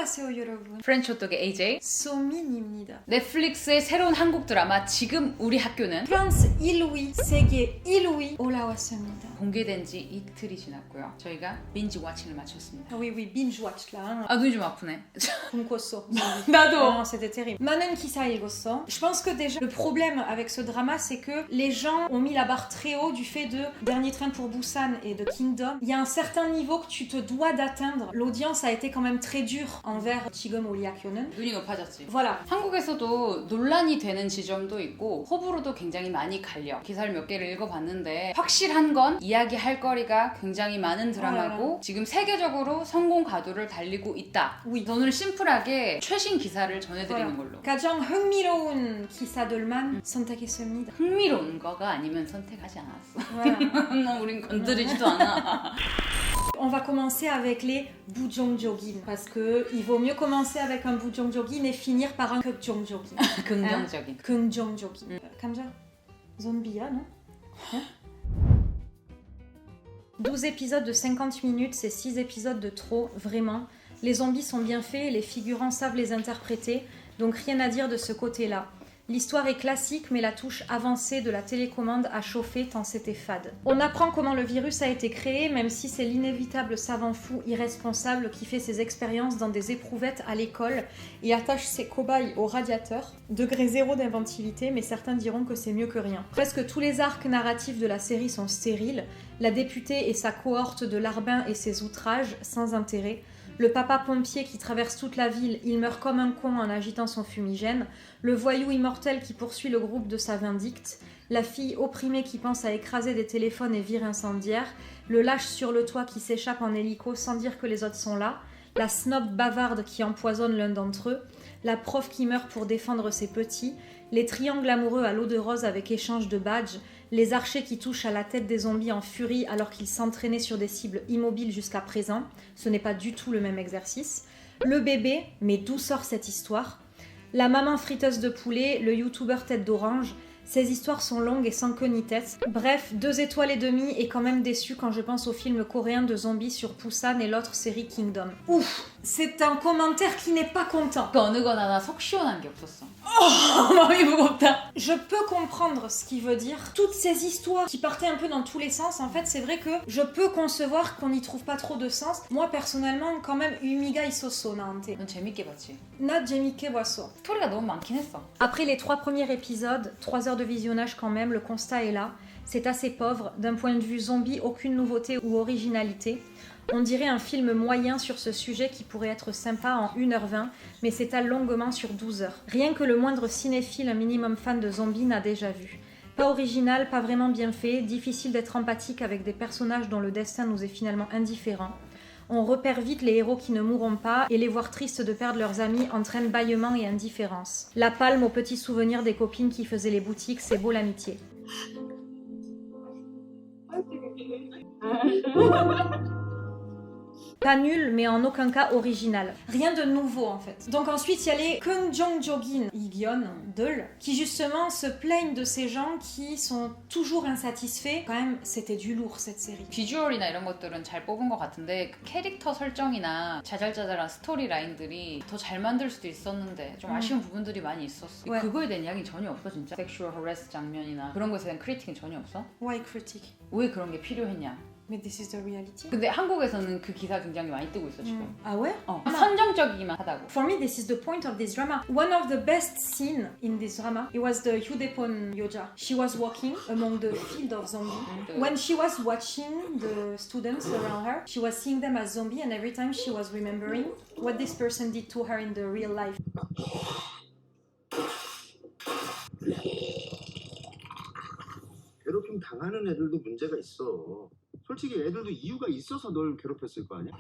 안녕하세요 여러분. 프렌치 호떡의 AJ. 소민입니다. 넷플릭스의 새로운 한국 드라마 지금 우리 학교는 프랑스 1위, 세계 1위 올라왔습니다. 공개된 지 이틀이 지났고요. 저희가 빈지 워칭을 마쳤습니다. Ah oui, oui, binge watch là. 아, 눈이 좀 아프네. Kunkoso. 나도. Non, c'était terrible. 많은 기사 읽었어. Je pense que déjà le problème avec ce drama c'est que les gens ont mis la barre très haut du fait de Dernier train pour Busan et de Kingdom. Il y a un certain niveau que tu te dois d'atteindre. L'audience a été quand même très dure envers 지금 우리 학교는. 눈이 높아졌지. Voilà. 한국에서도 논란이 되는 지점도 있고 호불호도 굉장히 많이 갈려. 기사를 몇 개를 읽어봤는데 확실한 건 이야기할 거리가 굉장히 많은 드라마고 지금 세계적으로 성공 가도를 달리고 있다. Oui. 오늘 심플하게 최신 기사를 전해드리는 Voilà. 걸로. 가장 흥미로운 기사들만 선택했습니다. 흥미로운 거가 아니면 선택하지 않았어. Voilà. 우린 건드리지도 않아. On va commencer avec les bujongjogin parce que il vaut mieux commencer avec un bujongjogin et finir par un keukjongjogin. 긍정적인. Keukjongjogin. 감자 zombie non? 12 épisodes de 50 minutes, c'est 6 épisodes de trop, vraiment. Les zombies sont bien faits, les figurants savent les interpréter, donc rien à dire de ce côté-là. L'histoire est classique, mais la touche avancée de la télécommande a chauffé tant c'était fade. On apprend comment le virus a été créé, même si c'est l'inévitable savant fou irresponsable qui fait ses expériences dans des éprouvettes à l'école et attache ses cobayes au radiateur. Degré zéro d'inventivité, mais certains diront que c'est mieux que rien. Presque tous les arcs narratifs de la série sont stériles. La députée et sa cohorte de larbins et ses outrages, sans intérêt. Le papa pompier qui traverse toute la ville, il meurt comme un con en agitant son fumigène. Le voyou immortel qui poursuit le groupe de sa vindicte. La fille opprimée qui pense à écraser des téléphones et vire incendiaire. Le lâche sur le toit qui s'échappe en hélico sans dire que les autres sont là. La snob bavarde qui empoisonne l'un d'entre eux. La prof qui meurt pour défendre ses petits. Les triangles amoureux à l'eau de rose avec échange de badges. Les archers qui touchent à la tête des zombies en furie alors qu'ils s'entraînaient sur des cibles immobiles jusqu'à présent. Ce n'est pas du tout le même exercice. Le bébé, mais d'où sort cette histoire? La maman friteuse de poulet, le youtubeur tête d'orange. Ces histoires sont longues et sans queue ni tête. Bref, 2 étoiles et demie et quand même déçu quand je pense au film coréen de zombies sur Busan et l'autre série Kingdom. Ouf! C'est un commentaire qui n'est pas content. 그 어느 건 하나 속 시원한 게 없었어. 마음이 무겁다. Je peux comprendre ce qu'il veut dire. Toutes ces histoires qui partaient un peu dans tous les sens, en fait, c'est vrai que je peux concevoir qu'on n'y trouve pas trop de sens. Moi, personnellement, quand même, 의미가 있었어, 나한테. 넌 재밌게 봤지? 나 재밌게 봤어. 스토리가 너무 많긴 했어. Après les 3 premiers épisodes, 3 heures de visionnage quand même, le constat est là. C'est assez pauvre. D'un point de vue zombie, aucune nouveauté ou originalité. On dirait un film moyen sur ce sujet qui pourrait être sympa en 1h20, mais s'étale longuement sur 12 heures. Rien que le moindre cinéphile, un minimum fan de zombies, n'a déjà vu. Pas original, pas vraiment bien fait, difficile d'être empathique avec des personnages dont le destin nous est finalement indifférent. On repère vite les héros qui ne mourront pas et les voir tristes de perdre leurs amis entraîne bâillement et indifférence. La palme aux petits souvenirs des copines qui faisaient les boutiques, c'est beau l'amitié. Pas nul, mais en aucun cas original. Rien de nouveau en fait. Donc ensuite, il y a les Keunjongjogin, Igyon, Deul, qui justement se plaignent de ces gens qui sont toujours insatisfaits. Quand même, c'était du lourd cette série. 비주얼이나 이런 것들은 잘 뽑은 것 같은데 그 캐릭터 설정이나 자잘자잘한 스토리 라인들이 더 잘 만들 수도 있었는데 좀 아쉬운 부분들이 많이 있었어. 왜? 그거에 대한 이야기는 전혀 없어 진짜. 섹슈얼 허레스 장면이나 그런 것에 대한 크리틱은 전혀 없어? Why critic? 왜 그런 게 필요했냐? Mais this is the reality. 근데 한국에서는 그 기사 굉장히 많이 뜨고 있어 지금. Ah ouais? 선정적이기만 하다고. For me, this is the point of this drama. One of the best scenes in this drama, it was the Hyudepon Yoja. She was walking among the field of zombies. When she was watching the students around her, she was seeing them as zombies, and every time she was remembering what this person did to her in the real life. 괴롭힘 당하는 애들도 문제가 있어. 솔직히 애들도 이유가 있어서 널 괴롭혔을 거 아니야?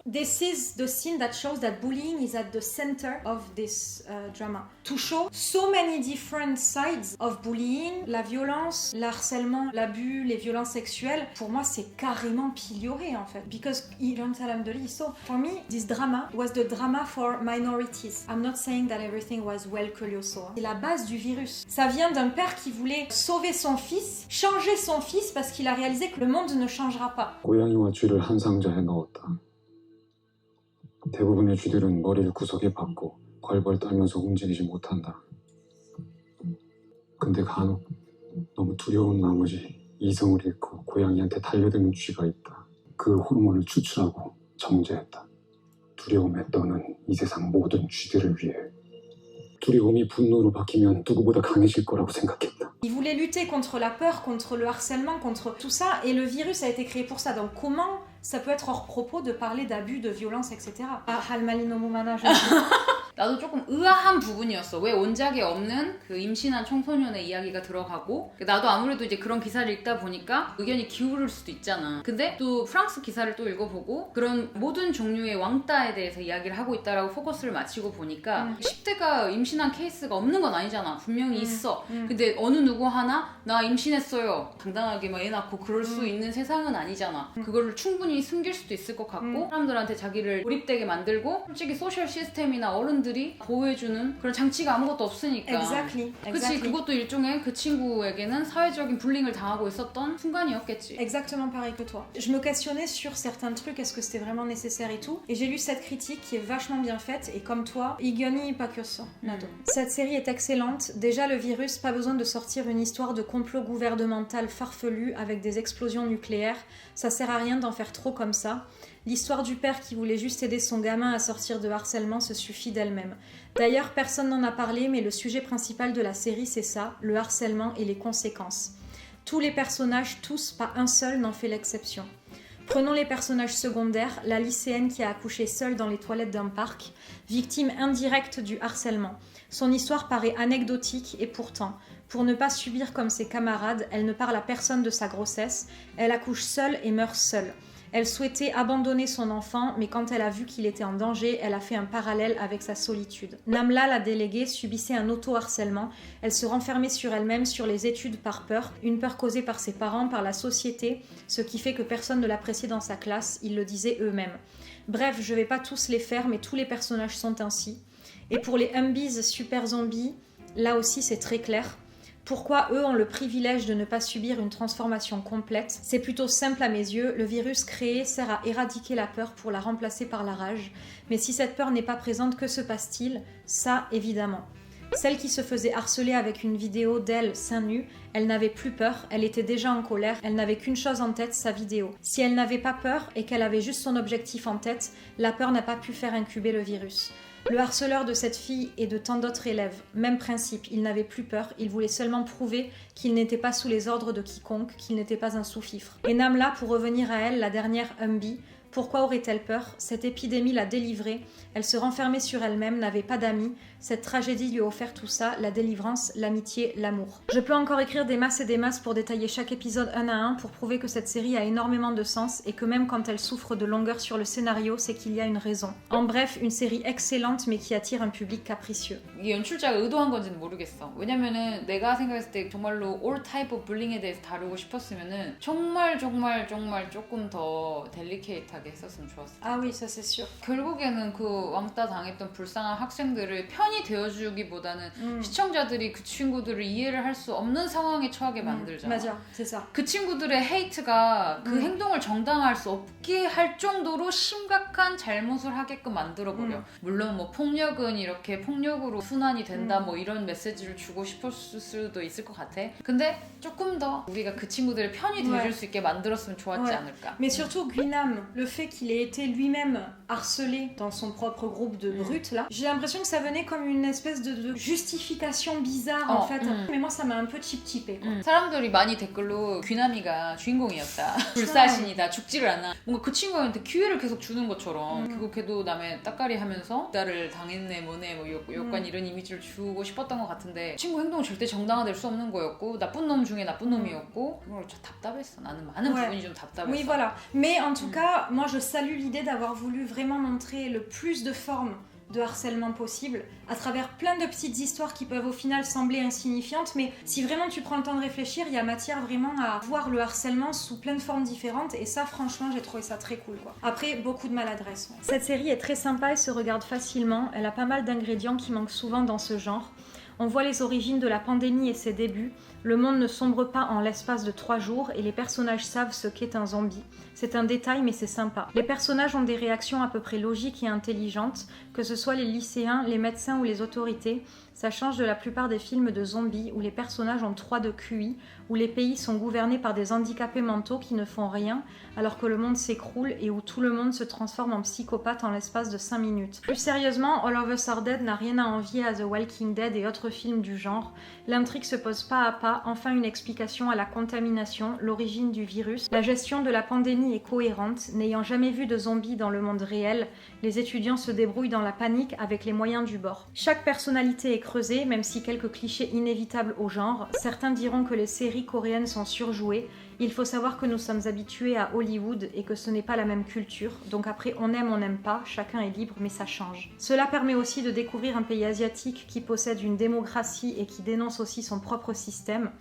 This is the scene that shows that bullying is at the center of this drama. To show so many different sides of bullying, la violence, le harcèlement, l'abus, les violences sexuelles, pour moi c'est carrément pilioré en fait. Because so for me, this drama was the drama for minorities. I'm not saying that everything was well curioso. C'est la base du virus. Ça vient d'un père qui voulait sauver son fils, changer son fils parce qu'il a réalisé que le monde ne changera pas. 고양이와 쥐를 한 상자에 넣었다. 대부분의 쥐들은 머리를 구석에 박고 벌벌 떨면서 움직이지 못한다. 근데 간혹 너무 두려운 나머지 이성을 잃고 고양이한테 달려드는 쥐가 있다. 그 호르몬을 추출하고 정제했다. 두려움에 떠는 이 세상 모든 쥐들을 위해. 두려움이 분노로 바뀌면 누구보다 강해질 거라고 생각했다. Il voulait lutter contre la peur, contre le harcèlement, contre tout ça, et le virus a été créé pour ça. Donc comment ça peut être hors propos de parler d'abus, de violence, etc. Ah, 할말리노무 많아. 나도 조금 의아한 부분이었어. 왜 원작에 없는 그 임신한 청소년의 이야기가 들어가고, 나도 아무래도 이제 그런 기사를 읽다 보니까 의견이 기울을 수도 있잖아. 근데 또 프랑스 기사를 또 읽어보고 그런 모든 종류의 왕따에 대해서 이야기를 하고 있다라고 포커스를 맞추고 보니까 10대가 임신한 케이스가 없는 건 아니잖아. 분명히 있어. 근데 어느 누구 하나 나 임신했어요. 당당하게 막 애 낳고 그럴 수 있는 세상은 아니잖아. 그거를 충분히 숨길 수도 있을 것 같고 사람들한테 자기를 고립되게 만들고 솔직히 소셜 시스템이나 어른들이 보호해주는 그런 장치가 아무것도 없으니까. Exactly. 그치, 그것도 일종의 그 친구에게는 사회적인 불링을 당하고 있었던 순간이었겠지. Exactement pareil que toi. Je me questionnais sur certains trucs, est-ce que c'était vraiment nécessaire et tout. Et j'ai lu cette critique qui est vachement bien faite, et comme toi, Igoni Pakuso, Nado. Cette série est excellente. Déjà, le virus, pas besoin de sortir une histoire de complot gouvernemental farfelu avec des explosions nucléaires. Ça sert à rien d'en faire trop comme ça. L'histoire du père qui voulait juste aider son gamin à sortir de harcèlement se suffit d'elle-même. D'ailleurs, personne n'en a parlé, mais le sujet principal de la série, c'est ça, le harcèlement et les conséquences. Tous les personnages, tous, pas un seul n'en fait l'exception. Prenons les personnages secondaires, la lycéenne qui a accouché seule dans les toilettes d'un parc, victime indirecte du harcèlement. Son histoire paraît anecdotique et pourtant, pour ne pas subir comme ses camarades, elle ne parle à personne de sa grossesse, elle accouche seule et meurt seule. Elle souhaitait abandonner son enfant, mais quand elle a vu qu'il était en danger, elle a fait un parallèle avec sa solitude. Namla, la déléguée, subissait un auto-harcèlement. Elle se renfermait sur elle-même, sur les études par peur, une peur causée par ses parents, par la société, ce qui fait que personne ne l'appréciait dans sa classe, ils le disaient eux-mêmes. Bref, je vais pas tous les faire, mais tous les personnages sont ainsi. Et pour les Humbies super zombies, là aussi c'est très clair. Pourquoi eux ont le privilège de ne pas subir une transformation complète? C'est plutôt simple à mes yeux, le virus créé sert à éradiquer la peur pour la remplacer par la rage. Mais si cette peur n'est pas présente, que se passe-t-il? Ça, évidemment. Celle qui se faisait harceler avec une vidéo d'elle seins nus, elle n'avait plus peur, elle était déjà en colère, elle n'avait qu'une chose en tête, sa vidéo. Si elle n'avait pas peur et qu'elle avait juste son objectif en tête, la peur n'a pas pu faire incuber le virus. Le harceleur de cette fille et de tant d'autres élèves, même principe, il n'avait plus peur, il voulait seulement prouver qu'il n'était pas sous les ordres de quiconque, qu'il n'était pas un sous-fifre. Et Namla, pour revenir à elle, la dernière Humby, pourquoi aurait-elle peur? Cette épidémie l'a délivrée, elle se renfermait sur elle-même, n'avait pas d'amis, cette tragédie lui a offert tout ça, la délivrance, l'amitié, l'amour. Je peux encore écrire des masses et des masses pour détailler chaque épisode un à un, pour prouver que cette série a énormément de sens et que même quand elle souffre de longueur sur le scénario, c'est qu'il y a une raison. En bref, une série excellente mais qui attire un public capricieux. 이게 연출자가 의도한 건지는 모르겠어. 왜냐면은 내가 생각했을 때 정말로 all type of bullying에 대해서 다루고 싶었으면은 정말 조금 더 델리케이트하게 했었으면 좋았어. Ah oui, ça c'est sûr. 결국에는 그 왕따 당했던 불쌍한 학생들을 편이 되어주기보다는 시청자들이 그 친구들을 이해를 할 수 없는 상황에 처하게 만들잖아. 맞아, c'est ça. 그 친구들의 헤이트가 그 행동을 정당화할 수 없게 할 정도로 심각한 잘못을 하게끔 만들어버려. 물론 뭐 폭력은 이렇게 폭력으로 순환이 된다 뭐 이런 메시지를 주고 싶었을 수도 있을 것 같아. 근데 조금 더 우리가 그 친구들의 편이 돼줄 수 있게 만들었으면 좋았지 않을까. Mais surtout Guinam, le fait qu'il ait été lui-même harcelé dans son propre groupe de brutes là, j'ai l'impression que ça venait comme une espèce de justification bizarre en fait. Mais moi ça m'a un peu chip-chipé. 사람들이 많이 댓글로 귀남이가 주인공이었다. 불사신이다. 죽지를 않아. 뭔가 그 친구한테 기회를 계속 주는 것처럼 그거 걔도 남의 따까리 하면서 딸을 당했네 뭐네 뭐 약간 이런 이미지를 주고 싶었던 것 같은데 그 친구 행동은 절대 정당화될 수 없는 거였고 나쁜 놈 중에 나쁜 놈이었고 그걸 좀 답답했어. 나는 많은 부분이 좀 답답했어. Oui voilà. Mais en tout cas, moi je salue l'idée d'avoir voulu vraiment montrer le plus de formes de harcèlement possible, à travers plein de petites histoires qui peuvent au final sembler insignifiantes, mais si vraiment tu prends le temps de réfléchir, il y a matière vraiment à voir le harcèlement sous plein de formes différentes, et ça franchement j'ai trouvé ça très cool quoi. Après, beaucoup de maladresse. Ouais. Cette série est très sympa et se regarde facilement, elle a pas mal d'ingrédients qui manquent souvent dans ce genre. On voit les origines de la pandémie et ses débuts. Le monde ne sombre pas en l'espace de 3 jours et les personnages savent ce qu'est un zombie. C'est un détail mais c'est sympa. Les personnages ont des réactions à peu près logiques et intelligentes, que ce soit les lycéens, les médecins ou les autorités. Ça change de la plupart des films de zombies où les personnages ont 3 de QI, où les pays sont gouvernés par des handicapés mentaux qui ne font rien alors que le monde s'écroule et où tout le monde se transforme en psychopathe en l'espace de 5 minutes. Plus sérieusement, All of Us Are Dead n'a rien à envier à The Walking Dead et autres films du genre. L'intrigue se pose pas à pas, enfin une explication à la contamination, l'origine du virus. La gestion de la pandémie est cohérente, n'ayant jamais vu de zombies dans le monde réel, les étudiants se débrouillent dans la panique avec les moyens du bord. Chaque personnalité est creusée, même si quelques clichés inévitables au genre. Certains diront que les séries coréennes sont surjouées. Il faut savoir que nous sommes habitués à Hollywood et que ce n'est pas la même culture, donc après on n'aime pas, chacun est libre mais ça change. Cela permet aussi de découvrir un pays asiatique qui possède une démocratie et qui dénonce aussi son propre système.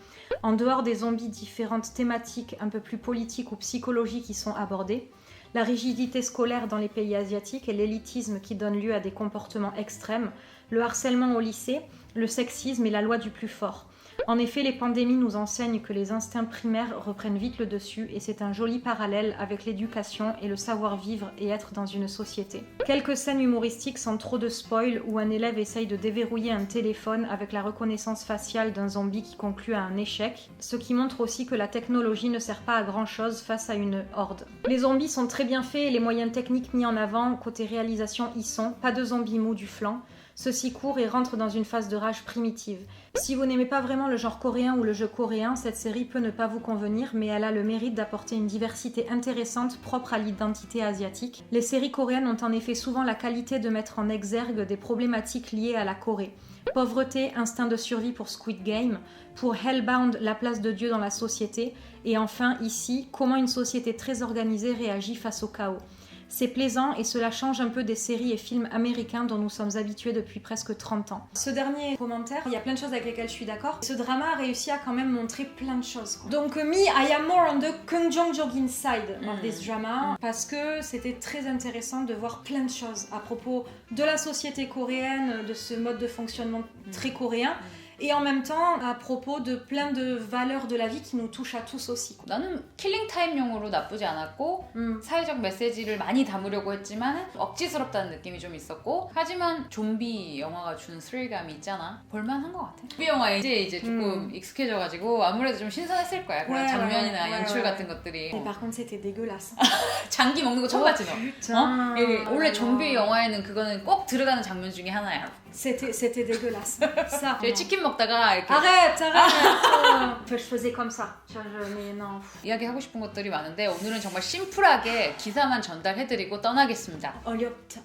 En dehors des zombies, différentes thématiques un peu plus politiques ou psychologiques y sont abordées. La rigidité scolaire dans les pays asiatiques et l'élitisme qui donne lieu à des comportements extrêmes, le harcèlement au lycée, le sexisme et la loi du plus fort. En effet, les pandémies nous enseignent que les instincts primaires reprennent vite le dessus et c'est un joli parallèle avec l'éducation et le savoir-vivre et être dans une société. Quelques scènes humoristiques sans trop de spoil où un élève essaye de déverrouiller un téléphone avec la reconnaissance faciale d'un zombie qui conclut à un échec, ce qui montre aussi que la technologie ne sert pas à grand chose face à une horde. Les zombies sont très bien faits et les moyens techniques mis en avant côté réalisation y sont, pas de zombies mous du flanc. Ceux-ci courent et rentrent dans une phase de rage primitive. Si vous n'aimez pas vraiment le genre coréen ou le jeu coréen, cette série peut ne pas vous convenir, mais elle a le mérite d'apporter une diversité intéressante propre à l'identité asiatique. Les séries coréennes ont en effet souvent la qualité de mettre en exergue des problématiques liées à la Corée. Pauvreté, instinct de survie pour Squid Game, pour Hellbound, la place de Dieu dans la société, et enfin ici, comment une société très organisée réagit face au chaos. C'est plaisant et cela change un peu des séries et films américains dont nous sommes habitués depuis presque 30 ans. Ce dernier commentaire, il y a plein de choses avec lesquelles je suis d'accord. Ce drama a réussi à quand même montrer plein de choses. Quoi. Donc I am more on the Kang Jong-jin side of this drama parce que c'était très intéressant de voir plein de choses à propos de la société coréenne, de ce mode de fonctionnement très coréen. Et en même temps à propos de plein de valeurs de la vie qui nous touchent à tous aussi. 나는 킬링타임용으로 나쁘지 않았고 사회적 메시지를 많이 담으려고 했지만 억지스럽다는 느낌이 좀 있었고 하지만 좀비 영화가 주는 스릴감이 있잖아. 볼만한 것 같아. 좀비 영화에 이제 조금 익숙해져가지고 아무래도 좀 신선했을 거야. 그런 장면이나 연출 같은 것들이. Mais par contre c'était dégueulasse. 장기 먹는 거 처음 봤지 너? 원래 좀비 영화에는 그거는 꼭 들어가는 장면 중에 하나야. C'était dégueulasse. Ça. 저희 치킨 먹다가 이렇게 Arrête. Je faisais comme ça. Mais non. 이야기하고 싶은 것들이 많은데 오늘은 정말 심플하게 기사만 전달해드리고 떠나겠습니다. 어렵다.